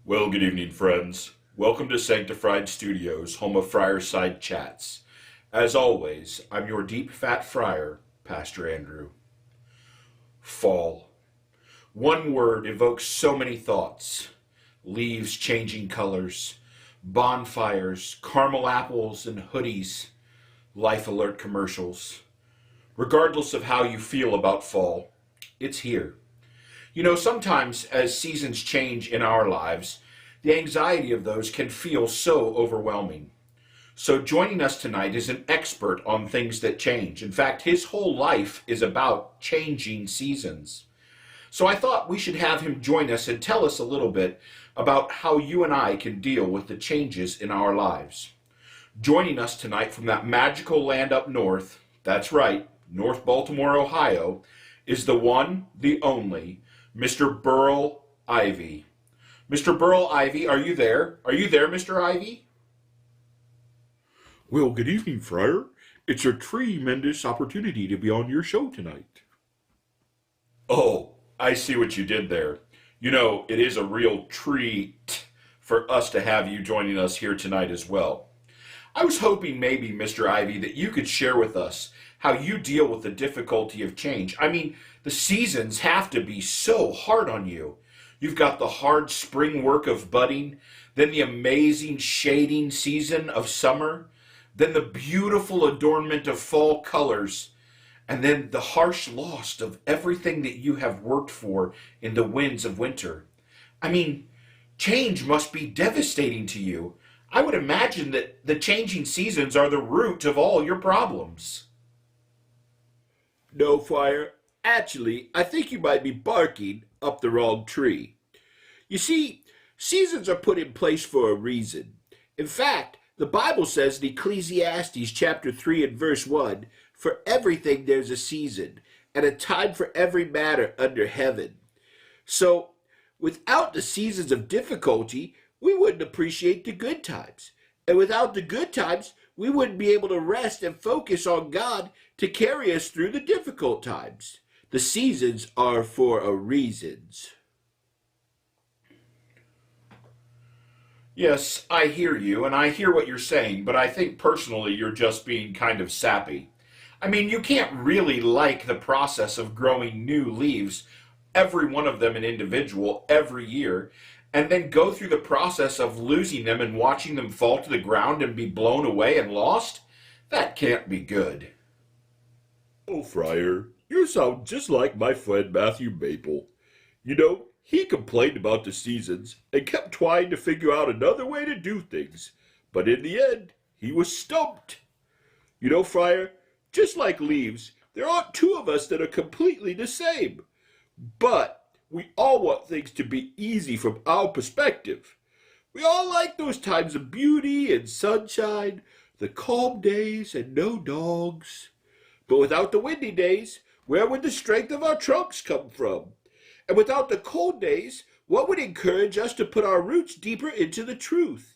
Well, good evening, friends. Welcome to Sanctified Studios, home of Friarside Chats. As always, I'm your deep fat friar, Pastor Andrew. Fall. One word evokes so many thoughts. Leaves changing colors, bonfires, caramel apples, and hoodies, life alert commercials. Regardless of how you feel about fall, it's here. You know, sometimes as seasons change in our lives, the anxiety of those can feel so overwhelming. So joining us tonight is an expert on things that change. In fact, his whole life is about changing seasons. So I thought we should have him join us and tell us a little bit about how you and I can deal with the changes in our lives. Joining us tonight from that magical land up north, that's right, North Baltimore, Ohio, is the one, the only, Mr. Burl Ivy. Mr. Burl Ivy, are you there? Are you there, Mr. Ivy? Well, good evening, Friar. It's a tremendous opportunity to be on your show tonight. Oh, I see what you did there. You know, it is a real treat for us to have you joining us here tonight as well. I was hoping maybe, Mr. Ivy, that you could share with us how you deal with the difficulty of change. I mean, the seasons have to be so hard on you. You've got the hard spring work of budding, then the amazing shading season of summer, then the beautiful adornment of fall colors, and then the harsh loss of everything that you have worked for in the winds of winter. I mean, change must be devastating to you. I would imagine that the changing seasons are the root of all your problems. No, Friar. Actually, I think you might be barking up the wrong tree. You see, seasons are put in place for a reason. In fact, the Bible says in Ecclesiastes chapter 3 and verse 1, "For everything there's a season, and a time for every matter under heaven." So, without the seasons of difficulty, we wouldn't appreciate the good times. And without the good times, we wouldn't be able to rest and focus on God to carry us through the difficult times. The seasons are for a reason. Yes, I hear you, and I hear what you're saying, but I think personally you're just being kind of sappy. I mean, you can't really like the process of growing new leaves, every one of them an individual, every year, and then go through the process of losing them and watching them fall to the ground and be blown away and lost. That can't be good. Oh, Friar, you sound just like my friend Matthew Maple. You know, he complained about the seasons and kept trying to figure out another way to do things, but in the end, he was stumped. You know, Friar, just like leaves, there aren't two of us that are completely the same. But we all want things to be easy from our perspective. We all like those times of beauty and sunshine, the calm days and no dogs. But without the windy days, where would the strength of our trunks come from? And without the cold days, what would encourage us to put our roots deeper into the truth?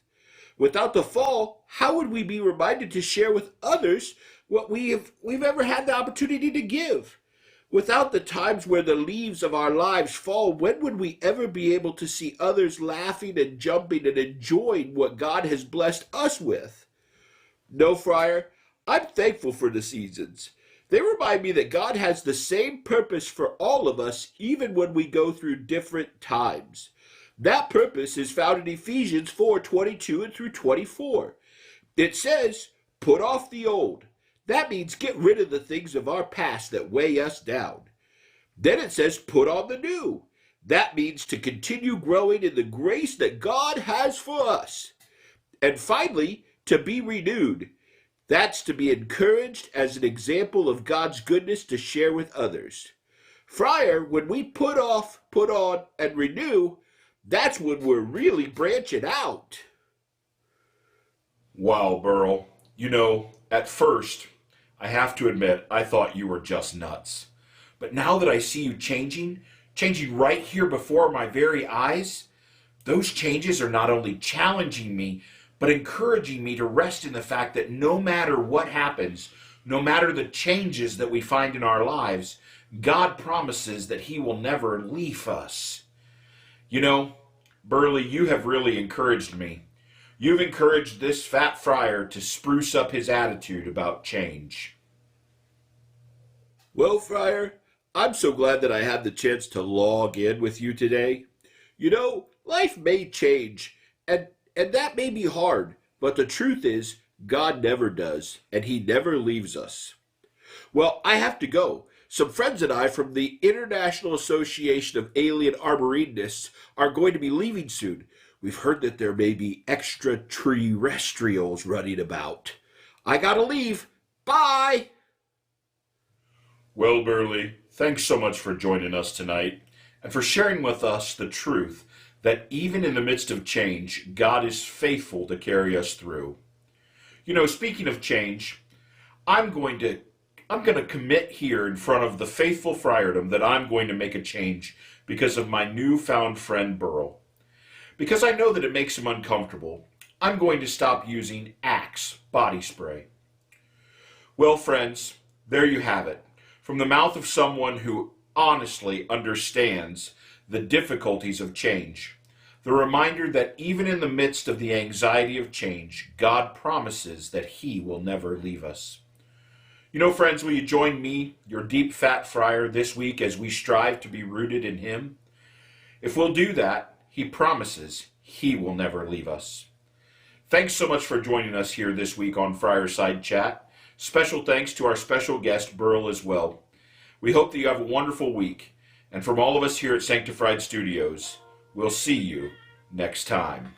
Without the fall, how would we be reminded to share with others what we've ever had the opportunity to give? Without the times where the leaves of our lives fall, when would we ever be able to see others laughing and jumping and enjoying what God has blessed us with? No, Friar, I'm thankful for the seasons. They remind me that God has the same purpose for all of us, even when we go through different times. That purpose is found in Ephesians 4:22 and through 24. It says, "Put off the old." That means get rid of the things of our past that weigh us down. Then it says, "Put on the new." That means to continue growing in the grace that God has for us. And finally, to be renewed. That's to be encouraged as an example of God's goodness to share with others. Friar, when we put off, put on, and renew, that's when we're really branching out. Wow, Burl. You know, at first, I have to admit, I thought you were just nuts. But now that I see you changing right here before my very eyes, those changes are not only challenging me, but encouraging me to rest in the fact that no matter what happens, no matter the changes that we find in our lives, God promises that He will never leave us. You know, Burley, you have really encouraged me. You've encouraged this fat friar to spruce up his attitude about change. Well, Friar, I'm so glad that I had the chance to log in with you today. Life may change, and that may be hard, but the truth is, God never does, and He never leaves us. Well, I have to go. Some friends and I from the International Association of Alien Arboretists are going to be leaving soon. We've heard that there may be extraterrestrials running about. I gotta leave. Bye! Well, Burley, thanks so much for joining us tonight and for sharing with us the truth that even in the midst of change, God is faithful to carry us through. Speaking of change, I'm going to commit here in front of the faithful friardom that I'm going to make a change because of my newfound friend Burl. Because I know that it makes him uncomfortable, I'm going to stop using Axe body spray. Well, friends, there you have it. From the mouth of someone who honestly understands the difficulties of change. The reminder that even in the midst of the anxiety of change, God promises that He will never leave us. Friends, will you join me, your deep fat friar, this week as we strive to be rooted in Him? If we'll do that, He promises He will never leave us. Thanks so much for joining us here this week on Friarside Chat. Special thanks to our special guest, Burl, as well. We hope that you have a wonderful week. And from all of us here at Sanctified Studios, we'll see you next time.